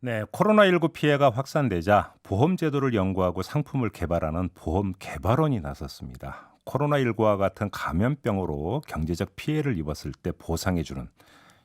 네, 코로나19 피해가 확산되자 보험 제도를 연구하고 상품을 개발하는 보험 개발원이 나섰습니다. 코로나19와 같은 감염병으로 경제적 피해를 입었을 때 보상해주는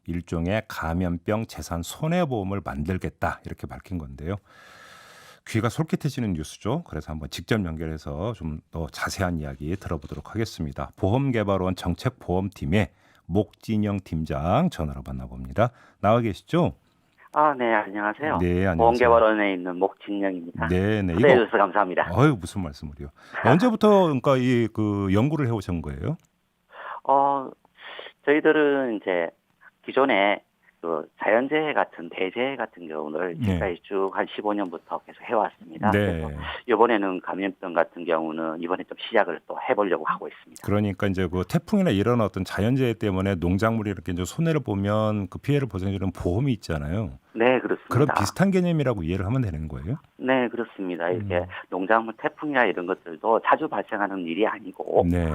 일종의 감염병 재산 손해보험을 만들겠다 이렇게 밝힌 건데요. 귀가 솔깃해지는 뉴스죠. 그래서 한번 직접 연결해서 좀 더 자세한 이야기 들어보도록 하겠습니다. 보험개발원 정책보험팀의 목진영 팀장 전화로 만나봅니다. 나와 계시죠? 네, 안녕하세요. 네, 안녕하세요. 보험개발원에 있는 목진영입니다. 네, 네. 초대해 주셔서 감사합니다. 아유, 무슨 말씀을요. 언제부터 그러니까 연구를 해오신 거예요? 어, 저희들은 이제 기존에 그 자연재해 같은 대재해 같은 경우를 네. 지금까지 쭉 한 15년부터 계속 해왔습니다. 네. 그래서 이번에는 감염병 같은 경우는 이번에 좀 시작을 또 해보려고 하고 있습니다. 그러니까 이제 그 태풍이나 이런 어떤 자연재해 때문에 농작물이 이렇게 이제 손해를 보면 그 피해를 보상해주는 보험이 있잖아요. 네, 그렇습니다. 그런 비슷한 개념이라고 이해를 하면 되는 거예요? 네, 그렇습니다. 이렇게 농작물 태풍이나 이런 것들도 자주 발생하는 일이 아니고 네.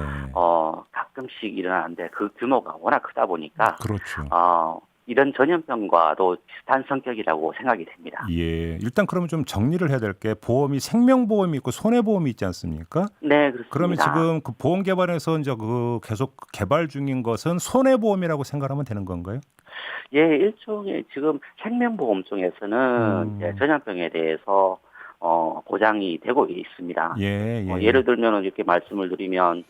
가끔씩 일어나는데 그 규모가 워낙 크다 보니까 그렇죠. 이런 전염병과도 비슷한 성격이라고 생각이 됩니다. 예. 일단 그러면 좀 정리를 해야 될 게 보험이 생명보험이 있고 손해보험이 있지 않습니까? 네, 그렇습니다. 그러면 지금 그 보험 개발에서 이제 그 계속 개발 중인 것은 손해보험이라고 생각하면 되는 건가요? 예, 일종의 지금 생명보험 중에서는 이제 전염병에 대해서 보장이 되고 있습니다. 예, 예. 예를 들면 이렇게 말씀을 드리면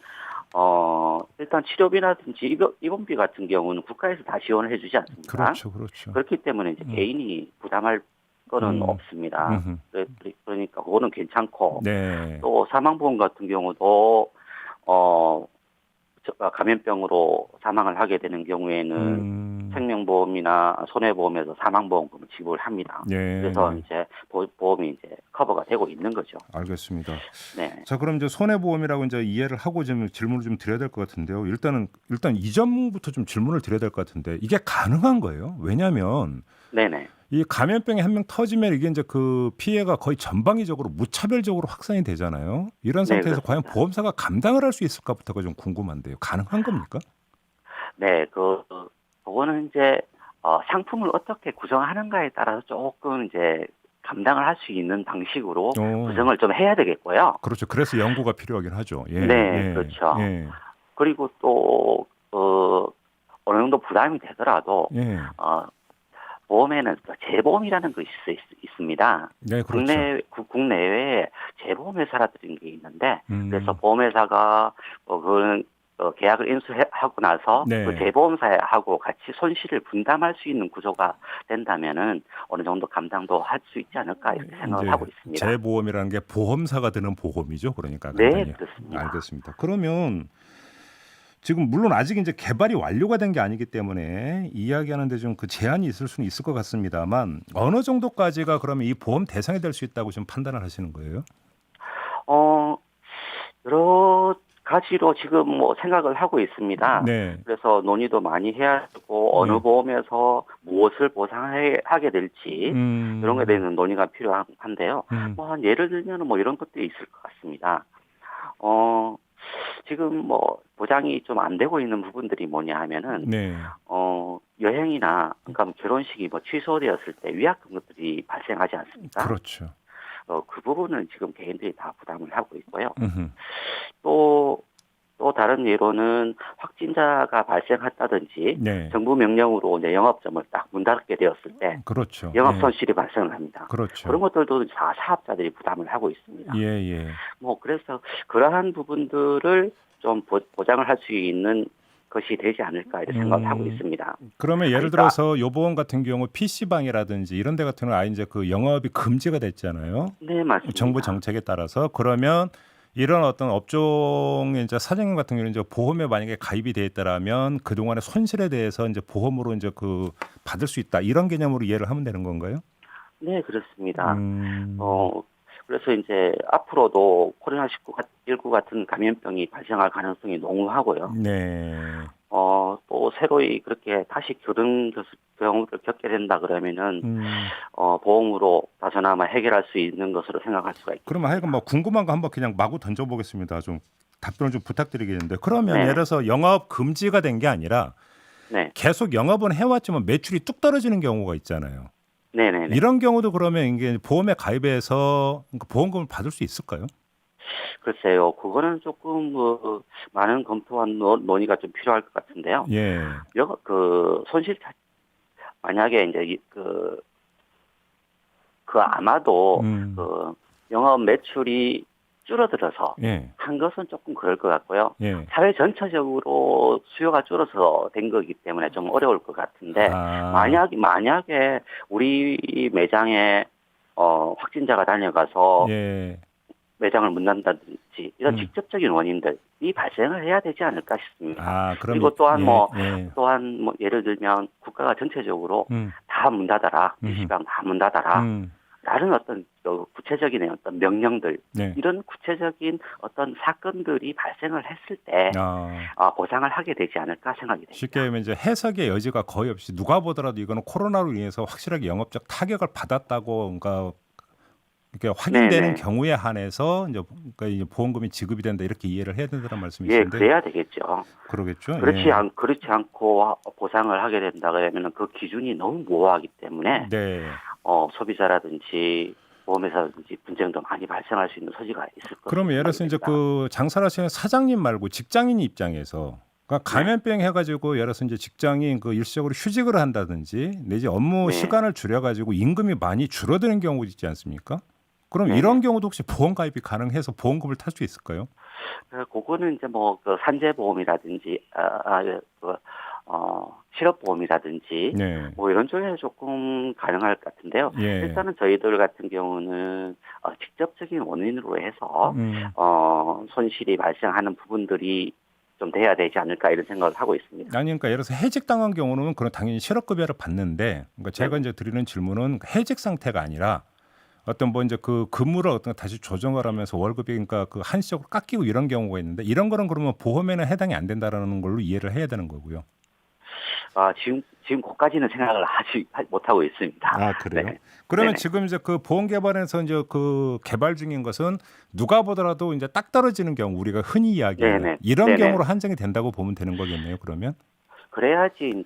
일단 치료비라든지 입원비 같은 경우는 국가에서 다 지원을 해주지 않습니까? 그렇죠, 그렇죠. 그렇기 때문에 이제 개인이 부담할 거는 없습니다. 그러니까 그거는 괜찮고 네. 또 사망보험 같은 경우도 감염병으로 사망을 하게 되는 경우에는 생명보험이나 손해보험에서 사망보험금을 지불을 합니다. 네. 그래서 이제 보험이 이제 커버가 되고 있는 거죠. 알겠습니다. 네. 자, 그럼 이제 손해보험이라고 이제 이해를 하고 좀 질문을 좀 드려야 될 것 같은데요. 일단 이 점부터 좀 질문을 드려야 될 것 같은데 이게 가능한 거예요? 왜냐하면 네네. 이 감염병이 한 명 터지면 이게 이제 그 피해가 거의 전방위적으로 무차별적으로 확산이 되잖아요. 이런 상태에서 그렇습니다. 과연 보험사가 감당을 할 수 있을까부터가 좀 궁금한데요. 가능한 겁니까? 네, 그거는 이제 상품을 어떻게 구성하는가에 따라서 조금 이제 감당을 할 수 있는 방식으로 구성을 좀 해야 되겠고요. 그렇죠. 그래서 연구가 필요하긴 하죠. 예, 네, 예, 그렇죠. 예, 그리고 또 어느 정도 부담이 되더라도 예. 보험에는 또 재보험이라는 것이 있습니다. 네, 그렇죠. 국내외에 재보험 회사라는 게 있는데 그래서 음. 보험회사가 그거는 계약을 인수하고 나서 네. 그 재보험사하고 같이 손실을 분담할 수 있는 구조가 된다면은 어느 정도 감당도 할 수 있지 않을까 이렇게 생각을 이제 하고 있습니다. 재보험이라는 게 보험사가 드는 보험이죠. 그러니까 네, 간단히. 그렇습니다. 알겠습니다. 그러면 지금 물론 아직 이제 개발이 완료가 된 게 아니기 때문에 이야기하는데 좀 그 제한이 있을 수는 있을 것 같습니다만 어느 정도까지가 그러면 이 보험 대상이 될 수 있다고 좀 판단을 하시는 거예요? 여러 가지로 지금 뭐 생각을 하고 있습니다. 네. 그래서 논의도 많이 해야 되고 어느 네. 보험에서 무엇을 보상하게 될지 이런 것에 대해서 논의가 필요한데요. 뭐 예를 들면 뭐 이런 것들이 있을 것 같습니다. 지금 뭐 보장이 좀 안 되고 있는 부분들이 뭐냐 하면은 네. 여행이나 그러니까 결혼식이 뭐 취소되었을 때 위약금 것들이 발생하지 않습니까? 그렇죠. 그 부분은 지금 개인들이 다 부담을 하고 있고요. 음흠. 또 다른 예로는 확진자가 발생했다든지 네. 정부 명령으로 이제 영업점을 딱 문 닫게 되었을 때 그렇죠. 영업 예. 손실이 발생을 합니다. 그렇죠. 그런 것들도 다 사업자들이 부담을 하고 있습니다. 예, 예. 뭐 그래서 그러한 부분들을 좀 보장을 할 수 있는 것이 되지 않을까 이렇게 생각을 하고 있습니다. 그러면 예를 그러니까 들어서 요 보험 같은 경우 PC방이라든지 이런 데 같은 경우는 아예 이제 그 영업이 금지가 됐잖아요. 네, 맞습니다. 정부 정책에 따라서. 그러면 이런 어떤 업종의 이제 사장님 같은 경우는 이제 보험에 만약에 가입이 돼 있다라면 그동안의 손실에 대해서 이제 보험으로 이제 그 받을 수 있다. 이런 개념으로 이해를 하면 되는 건가요? 네, 그렇습니다. 그래서 이제 앞으로도 코로나19 같은 감염병이 발생할 가능성이 농후하고요. 네. 또 새로이 그렇게 다시 그런 경우를 겪게 된다 그러면은 보험으로 다소나마 해결할 수 있는 것으로 생각할 수가 있습니다. 그러면 하여간 뭐 궁금한 거 한번 그냥 마구 던져보겠습니다. 좀 답변을 좀 부탁드리겠는데 그러면 네. 예를 들어서 영업 금지가 된 게 아니라 네. 계속 영업은 해왔지만 매출이 뚝 떨어지는 경우가 있잖아요. 네네네. 이런 경우도 그러면 이게 보험에 가입해서 그러니까 보험금을 받을 수 있을까요? 글쎄요, 그거는 조금 많은 검토한 논의가 좀 필요할 것 같은데요. 예. 손실 만약에 이제 아마도 음. 영업 매출이 줄어들어서 예. 한 것은 조금 그럴 것 같고요. 예. 사회 전체적으로 수요가 줄어서 된 거기 때문에 좀 어려울 것 같은데, 아. 만약에 우리 매장에 확진자가 다녀가서 예. 매장을 문닫는다든지 이런 음. 직접적인 원인들이 발생을 해야 되지 않을까 싶습니다. 아, 그럼 그리고 또한 예. 예. 예를 들면 국가가 전체적으로 음. 다 문 닫아라, 음음. 유시방 다 문 닫아라, 음. 라는 어떤 구체적인 어떤 명령들, 네. 이런 구체적인 어떤 사건들이 발생을 했을 때 아. 보상을 하게 되지 않을까 생각이 쉽게 됩니다. 하면 이제 해석의 여지가 거의 없이 누가 보더라도 이거는 코로나로 인해서 확실하게 영업적 타격을 받았다고 그러니까 이렇게 확인되는 네네. 경우에 한해서 이제 그러니까 이제 보험금이 지급이 된다 이렇게 이해를 해야 된다는 예, 말씀이신데 그래야 되겠죠. 그러겠죠? 예. 그렇지 않고 보상을 하게 된다 그러면 그 기준이 너무 모호하기 때문에 네. 소비자라든지 보험회사라든지 분쟁도 많이 발생할 수 있는 소지가 있을 것으로 그러면 예를 생각이 들어서 이제 됩니다. 그 장사를 하시는 사장님 말고 직장인 입장에서 그러니까 네, 감염병 해가지고 예를 들어서 이제 직장인 그 일시적으로 휴직을 한다든지 내지 업무 네, 시간을 줄여가지고 임금이 많이 줄어드는 경우 있지 않습니까? 그럼 이런 네네. 경우도 혹시 보험 가입이 가능해서 보험금을 탈 수 있을까요? 그거는 이제 산재보험이라든지, 실업보험이라든지, 네. 이런 쪽에 조금 가능할 것 같은데요. 예. 일단은 저희들 같은 경우는, 직접적인 원인으로 해서, 음. 손실이 발생하는 부분들이 좀 돼야 되지 않을까 이런 생각을 하고 있습니다. 아니 그러니까 예를 들어서 해직당한 경우는 그런 당연히 실업급여를 받는데 그러니까 제가 네네. 이제 드리는 질문은 해직 상태가 아니라 어떤 뭐 이제 그 근무를 어떤 다시 조정을 하면서 월급이 그러니까 그 한시적으로 깎이고 이런 경우가 있는데 이런 거는 그러면 보험에는 해당이 안 된다라는 걸로 이해를 해야 되는 거고요. 지금 그까지는 생각을 아직 못하고 있습니다. 아, 네. 그래요? 그러면 네네. 지금 이제 그 보험 개발에서 이제 그 개발 중인 것은 누가 보더라도 이제 딱 떨어지는 경우 우리가 흔히 이야기하는 네네. 이런 네네. 경우로 한정이 된다고 보면 되는 거겠네요. 그러면 그래야지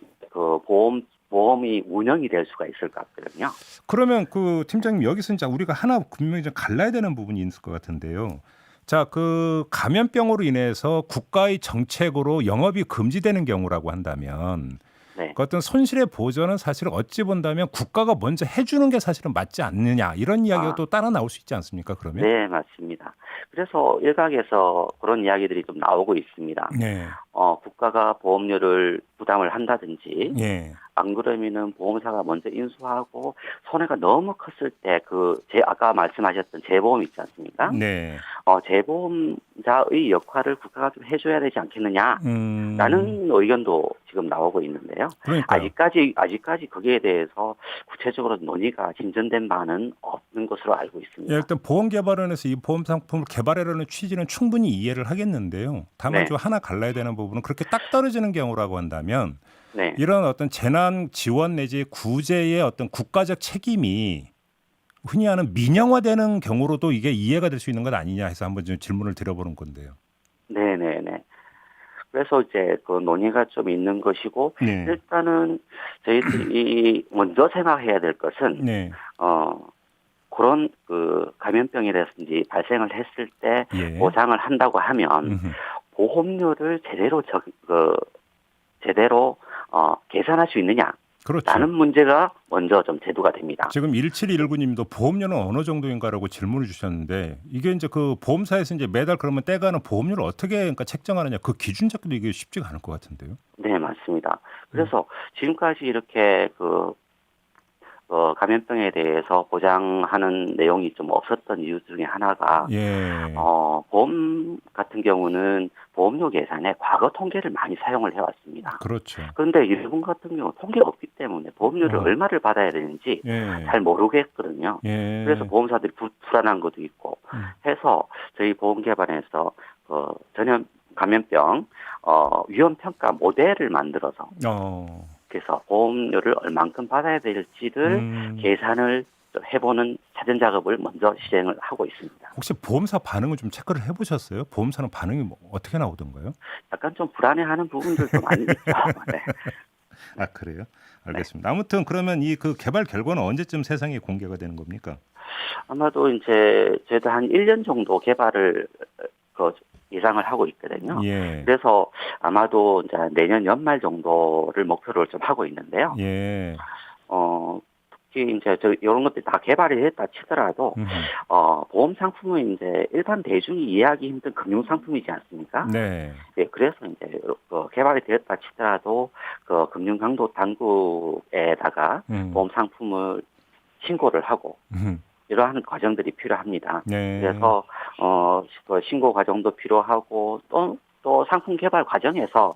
보험이 운영이 될 수가 있을 것 같거든요. 그러면 그 팀장님 여기서 이제 우리가 하나 분명히 좀 갈라야 되는 부분이 있을 것 같은데요. 자, 그 감염병으로 인해서 국가의 정책으로 영업이 금지되는 경우라고 한다면 네. 그 어떤 손실의 보전은 사실은 어찌 본다면 국가가 먼저 해주는 게 사실은 맞지 않느냐 이런 이야기가 아, 또 따라 나올 수 있지 않습니까? 그러면? 네, 맞습니다. 그래서 일각에서 그런 이야기들이 좀 나오고 있습니다. 네, 국가가 보험료를 부담을 한다든지, 예, 안 그러면은 보험사가 먼저 인수하고 손해가 너무 컸을 때 아까 말씀하셨던 재보험 있지 않습니까? 네, 재보험자의 역할을 국가가 좀 해줘야 되지 않겠느냐? 라는 의견도 지금 나오고 있는데요. 그러니까요. 아직까지 거기에 대해서 구체적으로 논의가 진전된 바는 없는 것으로 알고 예, 있습니다. 일단 보험 개발원에서 이 보험 상품을 개발하려는 취지는 충분히 이해를 하겠는데요. 다만 네, 좀 하나 갈라야 되는 부분은 그렇게 딱 떨어지는 경우라고 한다면 네. 이런 어떤 재난 지원 내지 구제의 어떤 국가적 책임이 흔히 하는 민영화되는 경우로도 이게 이해가 될 수 있는 것 아니냐 해서 한번 좀 질문을 드려보는 건데요. 네네네. 그래서 이제 그 논의가 좀 있는 것이고, 네, 일단은 저희들이 먼저 생각해야 될 것은, 네, 그런 감염병이라든지 발생을 했을 때 예, 보상을 한다고 하면 음흠. 보험료를 제대로 계산할 수 있느냐라는 그렇죠. 문제가 먼저 좀 제도가 됩니다. 지금 1719님도 보험료는 어느 정도인가라고 질문을 주셨는데 이게 이제 그 보험사에서 이제 매달 그러면 떼가는 보험료를 어떻게 그러니까 책정하느냐 그 기준 잡기도 이게 쉽지가 않을 것 같은데요. 네, 맞습니다. 그래서 지금까지 이렇게 감염병에 대해서 보장하는 내용이 좀 없었던 이유 중에 하나가, 예, 보험 같은 경우는 보험료 계산에 과거 통계를 많이 사용을 해왔습니다. 그렇죠. 그런데 일본 같은 경우 통계가 없기 때문에 보험료를 어, 얼마를 받아야 되는지 예, 잘 모르겠거든요. 그래서 예, 보험사들이 불안한 것도 있고 음, 해서 저희 보험개발에서 전염 감염병 위험 평가 모델을 만들어서 어, 그래서 보험료를 얼만큼 받아야 될지를 계산을 좀 해보는 사전 작업을 먼저 시행을 하고 있습니다. 혹시 보험사 반응을 좀 체크를 해보셨어요? 보험사는 반응이 뭐 어떻게 나오던가요? 약간 좀 불안해하는 부분들도 많이 있죠. 네. 아 그래요? 알겠습니다. 아무튼 그러면 이 그 개발 결과는 언제쯤 세상에 공개가 되는 겁니까? 아마도 이제 저희도 한 1년 정도 개발을 그 예상을 하고 있거든요. 예. 그래서 아마도 이제 내년 연말 정도를 목표로 좀 하고 있는데요. 예. 특히 이제 이런 것들이 다 개발이 됐다 치더라도 음흠. 보험 상품은 이제 일반 대중이 이해하기 힘든 금융 상품이지 않습니까? 네. 네, 그래서 이제 개발이 되었다 치더라도 그 금융 강도 당국에다가 보험 상품을 신고를 하고 이러한 과정들이 필요합니다. 네. 그래서 그 신고 과정도 필요하고 또 상품 개발 과정에서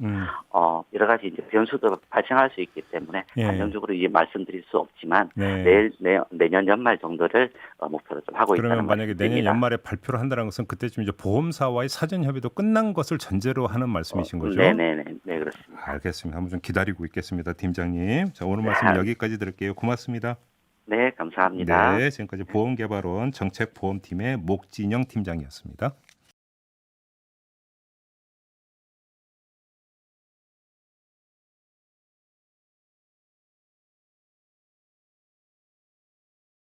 여러 가지 이제 변수도 발생할 수 있기 때문에 예. 단정적으로 이제 말씀드릴 수 없지만 네. 내년 연말 정도를 목표로 좀 하고 있다는 그러면 만약에 내년 말씀드립니다. 연말에 발표를 한다는 것은 그때쯤 이제 보험사와의 사전 협의도 끝난 것을 전제로 하는 말씀이신 거죠? 네네네, 네 그렇습니다. 알겠습니다. 한번 좀 기다리고 있겠습니다, 팀장님. 자, 오늘 말씀 여기까지 들을게요. 고맙습니다. 네, 감사합니다. 네, 지금까지 보험개발원 정책보험팀의 목진영 팀장이었습니다.